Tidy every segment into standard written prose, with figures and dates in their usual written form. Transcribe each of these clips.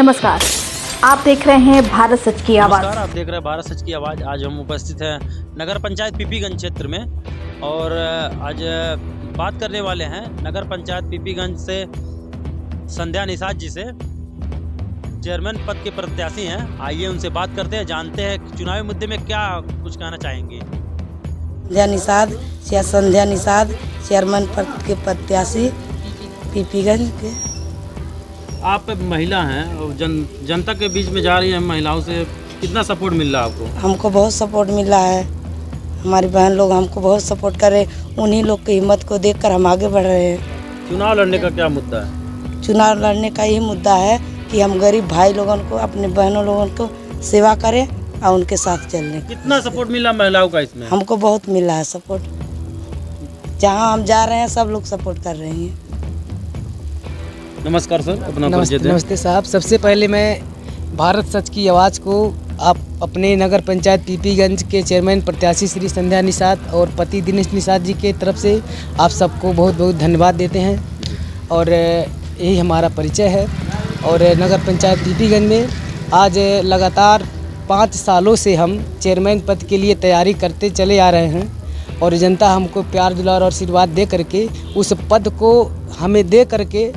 नमस्कार, आप देख रहे हैं भारत सच की आवाज़। नमस्कार, आप देख रहे हैं भारत सच की आवाज़। आज हम उपस्थित हैं नगर पंचायत पीपीगंज क्षेत्र में और आज बात करने वाले हैं नगर पंचायत पीपीगंज से संध्या निषाद जी से, चेयरमैन पद के प्रत्याशी हैं। आइए उनसे बात करते हैं, जानते हैं चुनावी मुद्दे में क्या कुछ कहना चाहेंगे। संध्या निषाद चेयरमैन पद के प्रत्याशी पीपीगंज के। आप महिला हैं और जनता के बीच में जा रही हैं, महिलाओं से कितना सपोर्ट मिल रहा है आपको? हमको बहुत सपोर्ट मिल रहा है, हमारी बहन लोग हमको बहुत सपोर्ट कर रहे हैं। उन्हीं लोग की हिम्मत को देखकर हम आगे बढ़ रहे हैं। चुनाव लड़ने का क्या मुद्दा है? चुनाव लड़ने का यही मुद्दा है कि हम गरीब भाई लोगों को, अपने बहनों लोगों को सेवा करें और उनके साथ चलने। कितना सपोर्ट मिला महिलाओं का इसमें? हमको बहुत मिला है सपोर्ट, जहाँ हम जा रहे हैं सब लोग सपोर्ट कर रहे हैं। नमस्कार सर, अपना परिचय दें। नमस्ते साहब, सबसे पहले मैं भारत सच की आवाज़ को आप अपने नगर पंचायत पीपीगंज के चेयरमैन प्रत्याशी श्री संध्या निषाद और पति दिनेश निषाद जी के तरफ से आप सबको बहुत बहुत धन्यवाद देते हैं और यही हमारा परिचय है। और नगर पंचायत पीपीगंज में आज लगातार 5 सालों से हम चेयरमैन पद के लिए तैयारी करते चले आ रहे हैं और जनता हमको प्यार दुलार और आशीर्वाद दे करके उस पद को हमें दे करके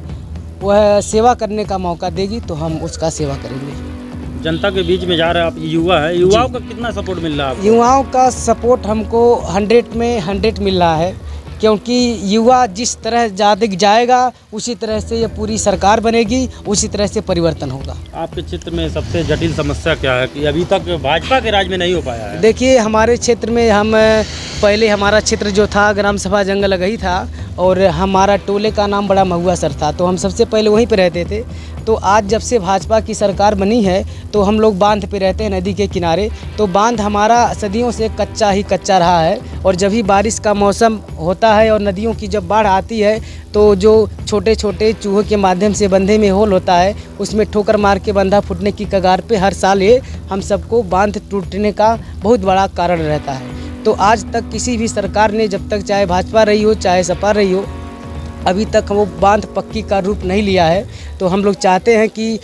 वह सेवा करने का मौका देगी तो हम उसका सेवा करेंगे। जनता के बीच में जा रहे हैं आप, युवा है, युवाओं का कितना सपोर्ट मिल रहा है आपको? युवाओं का सपोर्ट हमको 100 में 100 मिल रहा है, क्योंकि युवा जिस तरह ज़्यादा जाएगा उसी तरह से ये पूरी सरकार बनेगी, उसी तरह से परिवर्तन होगा। आपके क्षेत्र में सबसे जटिल समस्या क्या है कि अभी तक भाजपा के राज में नहीं हो पाया है? देखिए, हमारे क्षेत्र में पहले हमारा क्षेत्र जो था ग्राम सभा जंगल लगही था और हमारा टोले का नाम बड़ा महुआ सर था, तो हम सबसे पहले वहीं पे रहते थे। तो आज जब से भाजपा की सरकार बनी है तो हम लोग बांध पे रहते हैं, नदी के किनारे। तो बांध हमारा सदियों से कच्चा ही कच्चा रहा है और जब भी बारिश का मौसम होता है और नदियों की जब बाढ़ आती है तो जो छोटे छोटे चूहों के माध्यम से बंधे में होल होता है उसमें ठोकर मार के बंधा फूटने की कगार पे हर साल ये हम सबको बांध टूटने का बहुत बड़ा कारण रहता है। तो आज तक किसी भी सरकार ने, जब तक चाहे भाजपा रही हो चाहे सपा रही हो, अभी तक वो बांध पक्की का रूप नहीं लिया है। तो हम लोग चाहते हैं कि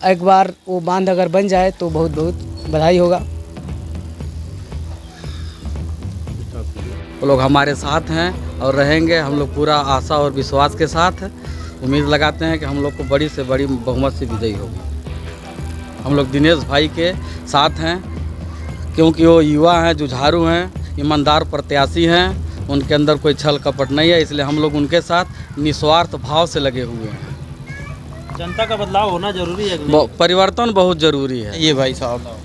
एक बार वो बांध अगर बन जाए तो बहुत बहुत बधाई होगा। वो लोग हमारे साथ हैं और रहेंगे। हम लोग पूरा आशा और विश्वास के साथ उम्मीद लगाते हैं कि हम लोग को बड़ी से बड़ी बहुमत से विजयी होगी। हम लोग दिनेश भाई के साथ हैं क्योंकि वो युवा हैं, जुझारू हैं, ईमानदार प्रत्याशी हैं, उनके अंदर कोई छल कपट नहीं है, इसलिए हम लोग उनके साथ निस्वार्थ भाव से लगे हुए हैं। जनता का बदलाव होना जरूरी है, परिवर्तन बहुत ज़रूरी है। ये भाई साहब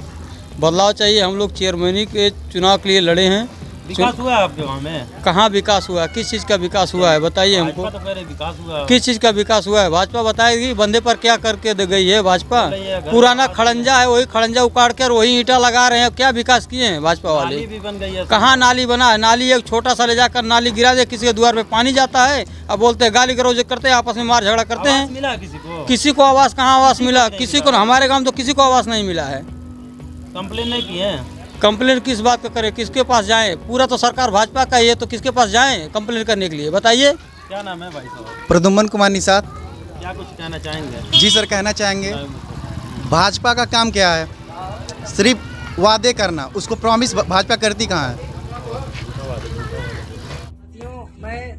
बदलाव चाहिए। हम लोग चेयरमैनी के चुनाव के लिए लड़े हैं। विकास हुआ है आपके गाँव में? कहाँ विकास हुआ है? किस चीज़ का विकास हुआ है बताइए हमको। भाजपा तो कह रहे विकास हुआ है। किस चीज़ का विकास हुआ है? भाजपा बताएगी बंदे पर क्या करके दे गई है भाजपा। पुराना खड़ंजा है, वही खड़ंजा उखाड़ कर वही ईंटा लगा रहे हैं। क्या विकास किए हैं भाजपा वाले? नाली भी बन गई है। कहाँ नाली बना है? नाली एक छोटा सा ले जाकर नाली गिरा दे, किसी के द्वार पे पानी जाता है। अब बोलते हैं गाली गलौज करते हैं, आपस में मार झगड़ा करते हैं। मिला किसी को? किसी को आवास कहाँ आवास मिला? किसी को, हमारे गाँव तो किसी को आवास नहीं मिला है। कंप्लेन नहीं की है? कंप्लेन किस बात का करें? किसके पास जाएं? पूरा तो सरकार भाजपा का ही है, तो किसके पास जाएं कंप्लेन करने के लिए बताइए। क्या नाम है भाई साहब? प्रद्युम्न कुमार निषाद। क्या कुछ कहना चाहेंगे? जी सर, कहना चाहेंगे भाजपा का काम क्या है? सिर्फ वादे करना, उसको प्रॉमिस भाजपा करती कहाँ है? मैं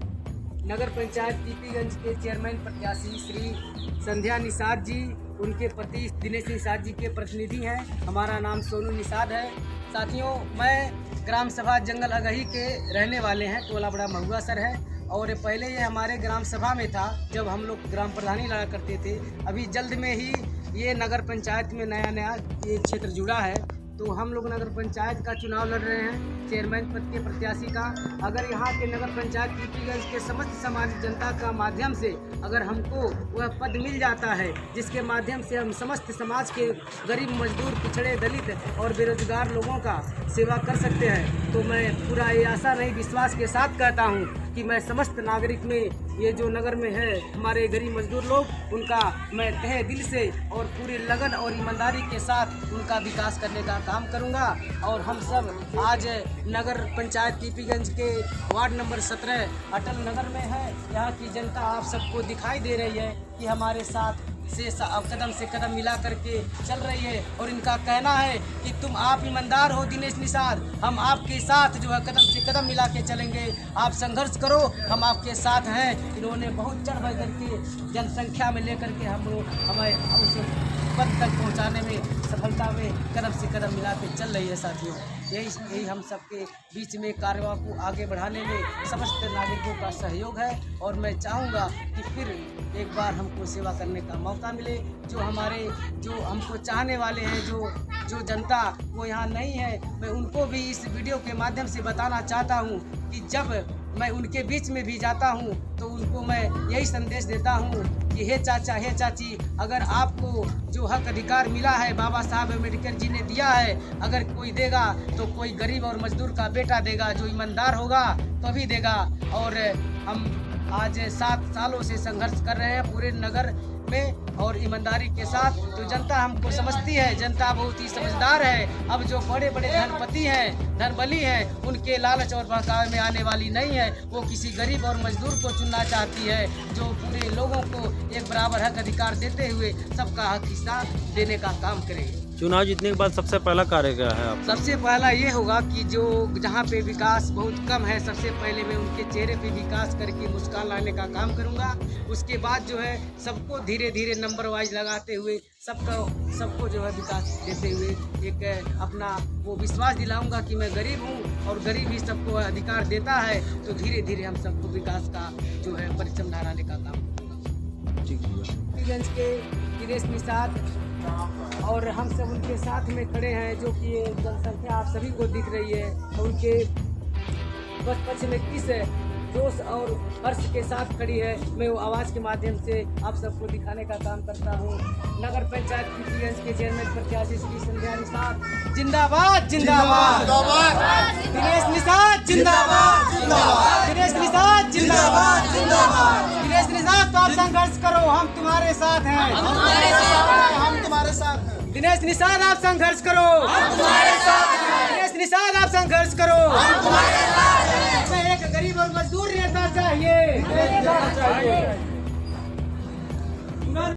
नगर पंचायत पीपीगंज के चेयरमैन प्रत्याशी श्री संध्या निषाद जी, उनके पति दिनेश निषाद जी के प्रतिनिधि हैं। हमारा नाम सोनू निषाद है। साथियों, मैं ग्राम सभा जंगल अगही के रहने वाले हैं, टोला बड़ा महुआ सर है और पहले ये हमारे ग्राम सभा में था जब हम लोग ग्राम प्रधानी लड़ा करते थे। अभी जल्द में ही ये नगर पंचायत में नया ये क्षेत्र जुड़ा है, तो हम लोग नगर पंचायत का चुनाव लड़ रहे हैं, चेयरमैन पद के प्रत्याशी का। अगर यहाँ के नगर पंचायत पीपीगंज के समस्त समाज जनता का माध्यम से अगर हमको वह पद मिल जाता है जिसके माध्यम से हम समस्त समाज के गरीब, मजदूर, पिछड़े, दलित और बेरोजगार लोगों का सेवा कर सकते हैं, तो मैं पूरा ये आशा नहीं विश्वास के साथ कहता हूँ कि मैं समस्त नागरिक में, ये जो नगर में है हमारे गरीब मजदूर लोग, उनका मैं तहे दिल से और पूरी लगन और ईमानदारी के साथ उनका विकास करने का काम करूंगा। और हम सब आज नगर पंचायत पीपीगंज के वार्ड नंबर 17 अटल नगर में है। यहाँ की जनता आप सबको दिखाई दे रही है कि हमारे साथ से कदम से कदम मिला करके चल रही है। और इनका कहना है कि तुम आप ईमानदार हो दिनेश निषाद, हम आपके साथ जो है कदम से कदम मिला के चलेंगे, आप संघर्ष करो, हम आपके साथ हैं। इन्होंने बहुत चढ़ बढ़ करके जनसंख्या में लेकर के हमें उस पद तक पहुंचाने में सफलता में कदम से कदम मिला के चल रही है साथियों। यही हम सबके बीच में कार्यवाही को आगे बढ़ाने में समस्त नागरिकों का सहयोग है। और मैं चाहूँगा कि फिर एक बार हमको सेवा करने का मौका मिले। जो हमको चाहने वाले हैं, जो जनता वो यहाँ नहीं है, मैं उनको भी इस वीडियो के माध्यम से बताना चाहता हूँ कि जब मैं उनके बीच में भी जाता हूँ तो उनको मैं यही संदेश देता हूँ कि हे चाचा, हे चाची, अगर आपको जो हक अधिकार मिला है बाबा साहब अम्बेडकर जी ने दिया है, अगर कोई देगा तो कोई गरीब और मजदूर का बेटा देगा, जो ईमानदार होगा तभी देगा। और हम आज 7 सालों से संघर्ष कर रहे हैं पूरे नगर में और ईमानदारी के साथ। तो जनता हमको समझती है, जनता बहुत ही समझदार है। अब जो बड़े बड़े धनपति हैं, धनबली हैं, उनके लालच और बहकावे में आने वाली नहीं है। वो किसी गरीब और मजदूर को चुनना चाहती है, जो पूरे लोगों को एक बराबर हक अधिकार देते हुए सबका हक हिस्सा देने का काम करेगी। चुनाव जीतने के बाद सबसे पहला कार्य क्या है आप? सबसे पहला ये होगा कि जो जहाँ पे विकास बहुत कम है, सबसे पहले मैं उनके चेहरे पे विकास करके मुस्कान लाने का काम करूँगा। उसके बाद जो है सबको धीरे धीरे नंबर वाइज लगाते हुए सबको जो है विकास देते हुए एक अपना वो विश्वास दिलाऊंगा कि मैं गरीब हूँ और गरीब ही सबको अधिकार देता है। तो धीरे धीरे हम सबको विकास का जो है परिश्रम लहराने का काम करूँगा। पीपीगंज के दिनेश निषाद और हम सब उनके साथ में खड़े हैं, जो कि ये जनसंख्या आप सभी को दिख रही है। तो उनके पक्ष में किस जोश और हर्ष के साथ खड़ी है, मैं वो आवाज़ के माध्यम से आप सबको दिखाने का काम करता हूँ। नगर पंचायत पीपीगंज के चेयरमैन प्रत्याशी श्री संध्या निषाद जिंदाबाद, जिंदाबाद, दिनेश निषाद जिंदाबाद, दिनेश निषाद जिंदाबाद, दिनेश निषाद तो आप संघर्ष करो, हम तुम्हारे साथ हैं, हम तुम्हारे साथ हैं। दिनेश निषाद आप संघर्ष करो, हम तुम्हारे साथ हैं। दिनेश निषाद आप संघर्ष करो, हम तुम्हारे साथ हैं। एक गरीब और मजदूर नेता चाहिए।